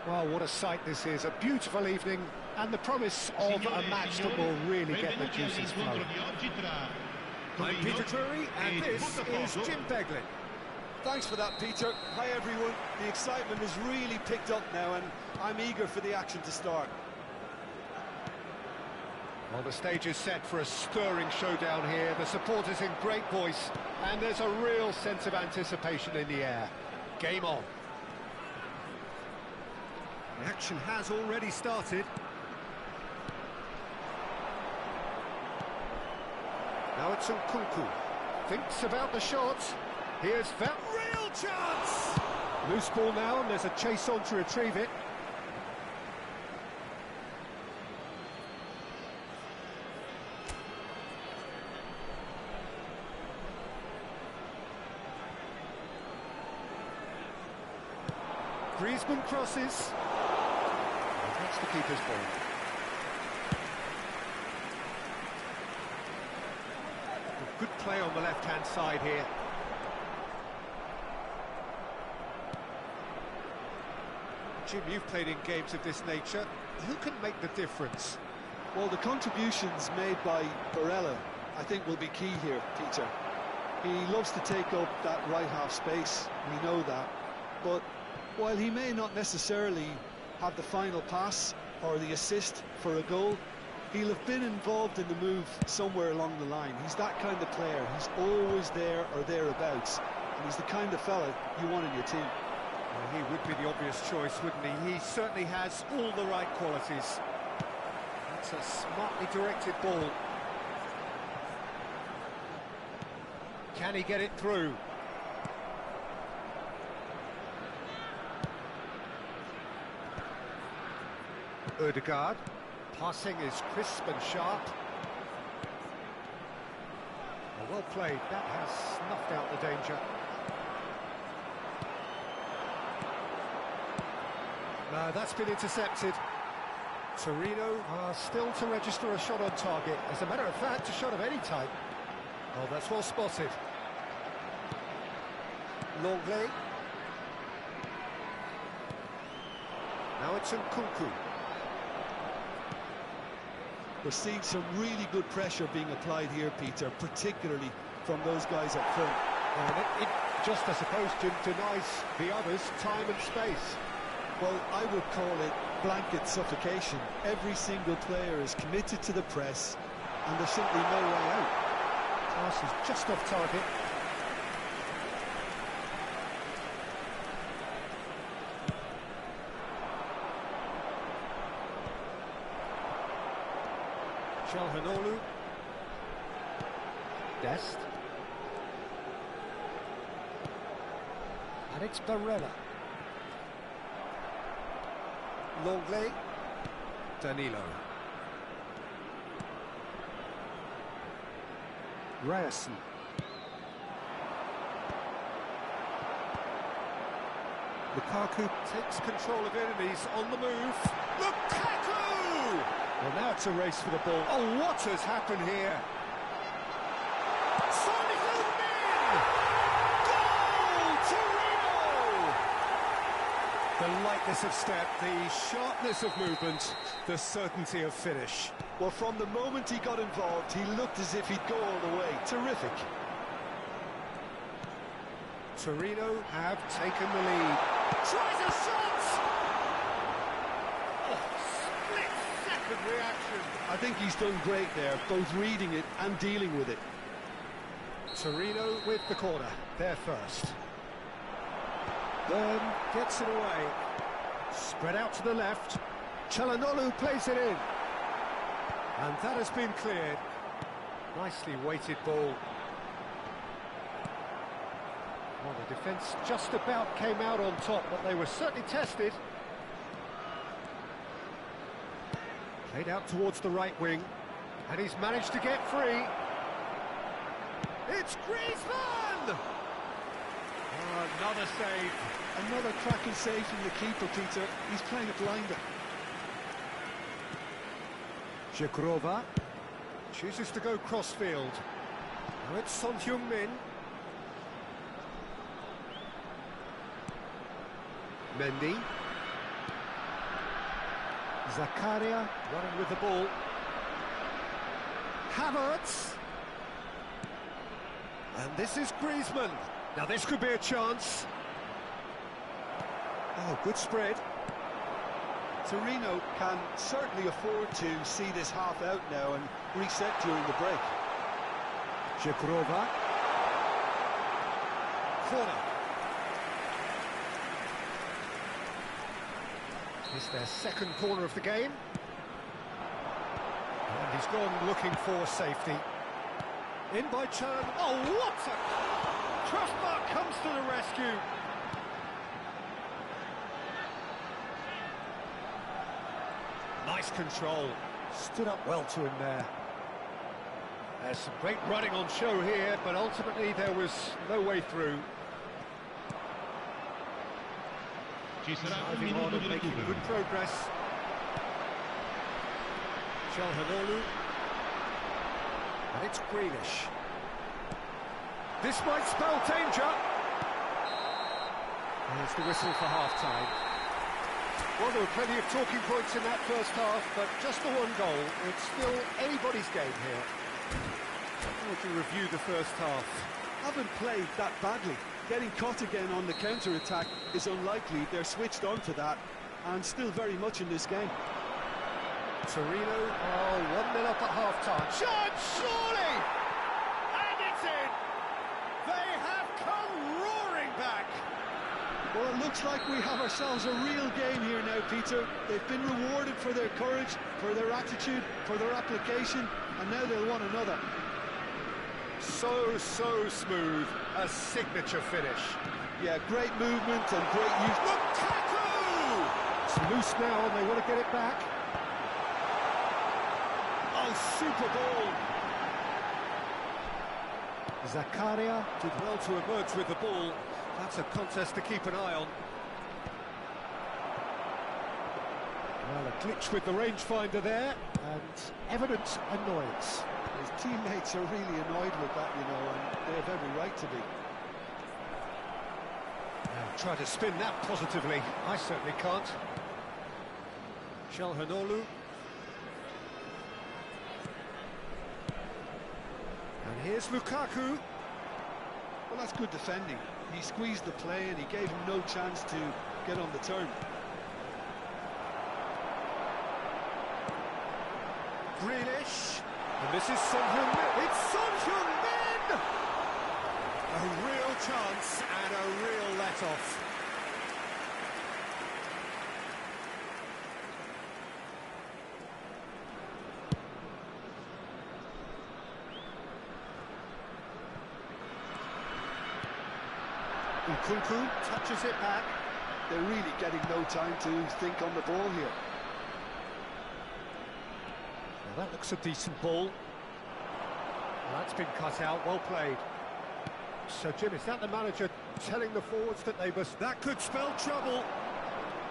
Well, what a sight this is. A beautiful evening and the promise of a match that will really get the juices flowing. I'm Peter Drury and this is Jim Beglin. Thanks for that, Peter. Hi, everyone. The excitement has really picked up now and I'm eager for the action to start. Well, the stage is set for a stirring showdown here. The supporters in great voice and there's a real sense of anticipation in the air. Game on. The action has already started. Now it's Nkunku. Thinks about the shot. Here's that real chance! Loose ball now and there's a chase on to retrieve it. Griezmann crosses. That's the keeper's ball. Good play on the left-hand side here. Jim, you've played in games of this nature. Who can make the difference? Well, the contributions made by Barella, I think, will be key here, Peter. He loves to take up that right half space, we know that. But while he may not necessarily have the final pass or the assist for a goal, he'll have been involved in the move somewhere along the line. He's that kind of player. He's always there or thereabouts. And he's the kind of fella you want in your team. Well, he would be the obvious choice, wouldn't he? He certainly has all the right qualities. That's a smartly directed ball. Can he get it through? Ødegaard. Passing is crisp and sharp. Well played, that has snuffed out the danger. No, that's been intercepted. Torino are still to register a shot on target. As a matter of fact, a shot of any type. Oh, that's well spotted. Longley. Now it's Nkunku. We're seeing some really good pressure being applied here, Peter, particularly from those guys up front. And it just, I suppose, denies the others time and space. Well, I would call it blanket suffocation. Every single player is committed to the press, and there's simply no way out. Pass is just off target. Çalhanoğlu. Dest. And it's Barella. Longley. Danilo. Ryerson. Lukaku takes control of enemies on the move. Lukaku! Well, now it's a race for the ball. Oh, what has happened here? Son Heung-min! Goal! Torino! The lightness of step, the sharpness of movement, the certainty of finish. Well, from the moment he got involved, he looked as if he'd go all the way. Terrific. Torino have taken the lead. Tries a shot! Reaction. I think he's done great there, both reading it and dealing with it. Torino with the corner, they're first. Byrne gets it away. Spread out to the left. Çalhanoğlu plays it in. And that has been cleared. Nicely weighted ball. Well, the defence just about came out on top, but they were certainly tested. Played out towards the right wing, and he's managed to get free. It's Griezmann! Oh, another save. Another cracking save from the keeper, Peter. He's playing it blinder. Żegrova chooses to go crossfield. Now it's Son Heung-min. Mendy. Zakaria running with the ball. Havertz. And this is Griezmann. Now this could be a chance. Oh, good spread. Torino can certainly afford to see this half out now and reset during the break. Zhekrova. Corner. It's their second corner of the game. And he's gone looking for safety. In by Chan. Oh, what a... Trustmark comes to the rescue. Nice control. Stood up well to him there. There's some great running on show here, but ultimately there was no way through. Driving on and making good progress. Çalhanoğlu. And it's Grealish. This might spell danger. There's the whistle for half-time. Well, there were plenty of talking points in that first half, but just the one goal. It's still anybody's game here. To review the first half. Haven't played that badly. Getting caught again on the counter-attack is unlikely. They're switched on to that, and still very much in this game. Torino, 1-0 up at half-time. Shot, surely! And it's in! They have come roaring back! Well, it looks like we have ourselves a real game here now, Peter. They've been rewarded for their courage, for their attitude, for their application, and now they'll want another. So smooth, a signature finish. Yeah, great movement and great use. Lukaku! It's loose now and they want to get it back. Oh, super ball. Zakaria did well to emerge with the ball. That's a contest to keep an eye on. Well, a glitch with the rangefinder there, and evident annoyance. His teammates are really annoyed with that, you know, and they have every right to be. Try to spin that positively. I certainly can't. Çalhanoğlu. And here's Lukaku. Well, that's good defending. He squeezed the play and he gave him no chance to get on the turn. Grealish. And this is Son Heung-min. It's Son Heung-min! A real chance and a real let-off. Nkunku touches it back. They're really getting no time to think on the ball here. Well, that looks a decent ball. Well, that's been cut out, well played. So, Jim, is that the manager telling the forwards that they must... That could spell trouble.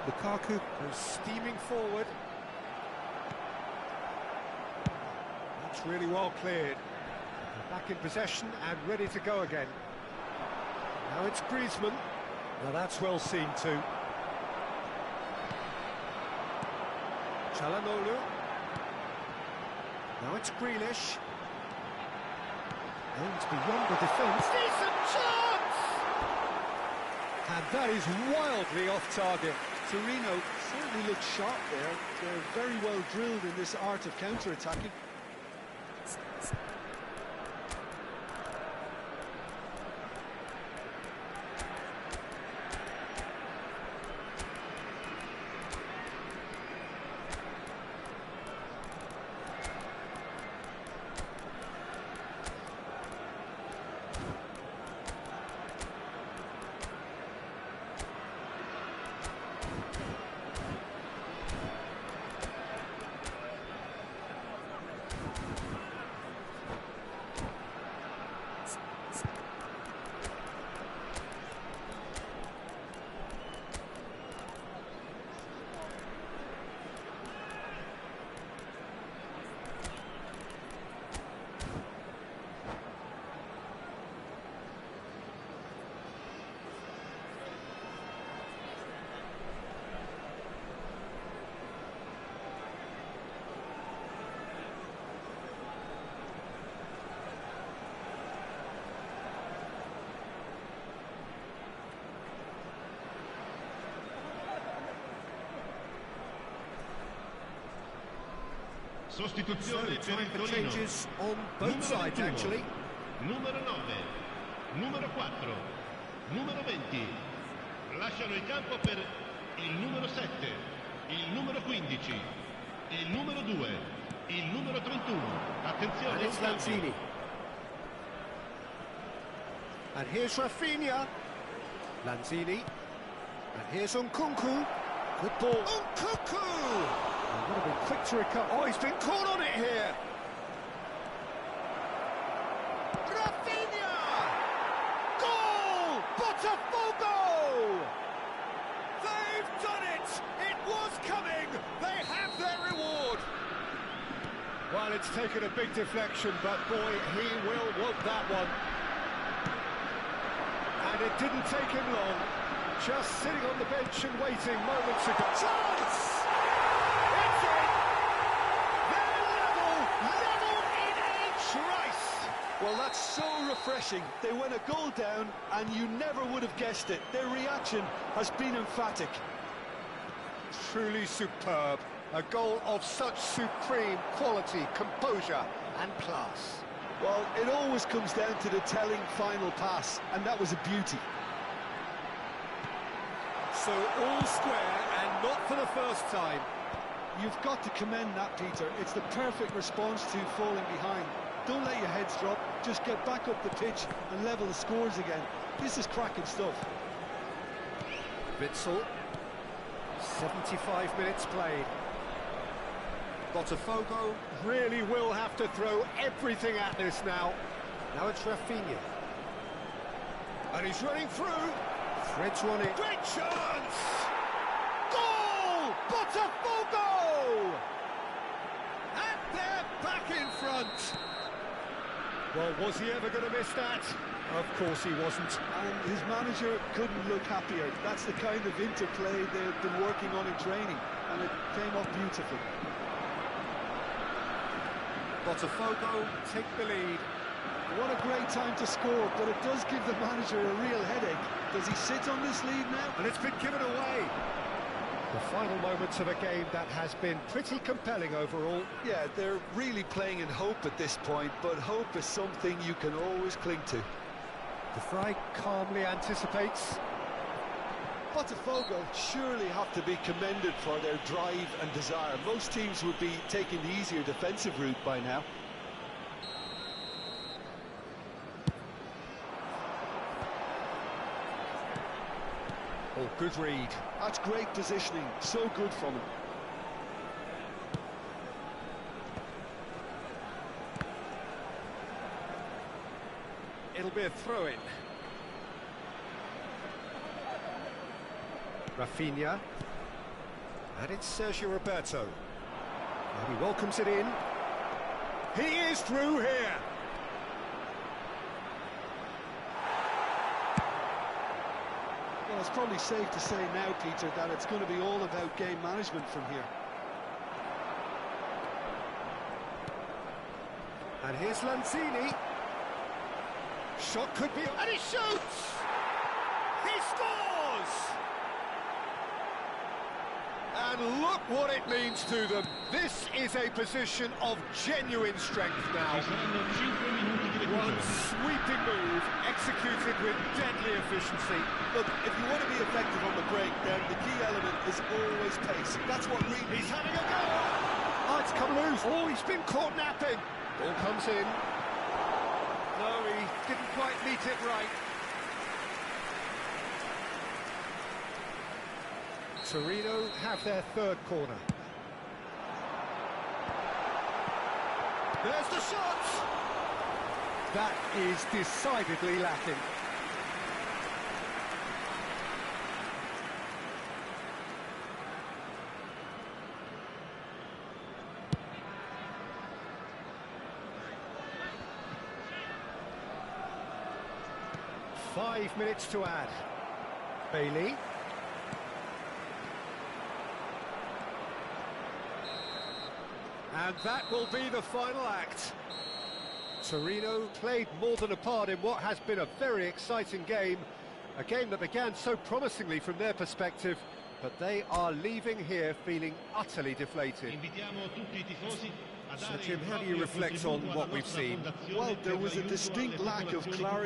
Lukaku goes steaming forward. That's really well cleared. Back in possession and ready to go again. Now it's Griezmann. Now that's well seen too. Çalhanoğlu. Now it's Grealish. Aims beyond the defence. Decent chance! And that is wildly off target. Torino certainly looks sharp there. They're very well drilled in this art of counter-attacking. So, Sostituzione per time il for Torino. changes on both sides, 21, actually. Numero 9, numero 4, numero 20. Lasciano il campo per il numero 7, il numero 15, il numero 2, il numero 31. And Attenzione, it's un cambio. Lanzini. And here's Rafinha. Lanzini. And here's Nkunku. Good ball. Nkunku! Oh, would have been quick to recover. Oh, he's been caught on it here. Rafinha! Goal! Botafogo! They've done it! It was coming! They have their reward! Well, it's taken a big deflection, but boy, he will want that one. And it didn't take him long. Just sitting on the bench and waiting moments ago. Chance! It's in! They're level in each race! Well, that's so refreshing. They went a goal down, and you never would have guessed it. Their reaction has been emphatic. Truly superb. A goal of such supreme quality, composure and class. Well, it always comes down to the telling final pass, and that was a beauty. So all square, and not for the first time. You've got to commend that, Peter. It's the perfect response to falling behind. Don't let your heads drop, just get back up the pitch and level the scores again. This is cracking stuff. Witsel. 75 minutes played. Botafogo really will have to throw everything at this now. Now it's Rafinha. And he's running through. Threads one in. Great chance! Goal! Botafogo! And they're back in front. Well, was he ever going to miss that? Of course he wasn't. And his manager couldn't look happier. That's the kind of interplay they've been working on in training, and it came off beautifully. Botafogo take the lead. What a great time to score, but it does give the manager a real headache. Does he sit on this lead now? And it's been given away. The final moments of a game that has been pretty compelling overall. Yeah, they're really playing in hope at this point, but hope is something you can always cling to. De Vrij calmly anticipates. Botafogo surely have to be commended for their drive and desire. Most teams would be taking the easier defensive route by now. Oh, good read. That's great positioning, so good from him. It'll be a throw-in. Rafinha. And it's Sergio Roberto. And he welcomes it in. He is through here. Well, it's probably safe to say now, Peter, that it's going to be all about game management from here. And here's Lanzini. Shot could be... And he shoots! He scores! And look what it means to them. This is a position of genuine strength now. One sweeping move, executed with deadly efficiency. Look, if you want to be effective on the break, then the key element is always pace. That's what really... He's having a go! Oh, it's come loose. Oh, he's been caught napping. Ball comes in. No, he didn't quite meet it right. Torino have their third corner. There's the shot! That is decidedly lacking. Five minutes to add. Bailey. And that will be the final act. Torino played more than a part in what has been a very exciting game. A game that began so promisingly from their perspective, but they are leaving here feeling utterly deflated. Invitiamo tutti I tifosi a So dare Jim, il how do you proprio reflect contributo on alla what we've nostra seen? fondazione Well, there per was a l'aiuto alle distinct lack of preoccupazioni clarity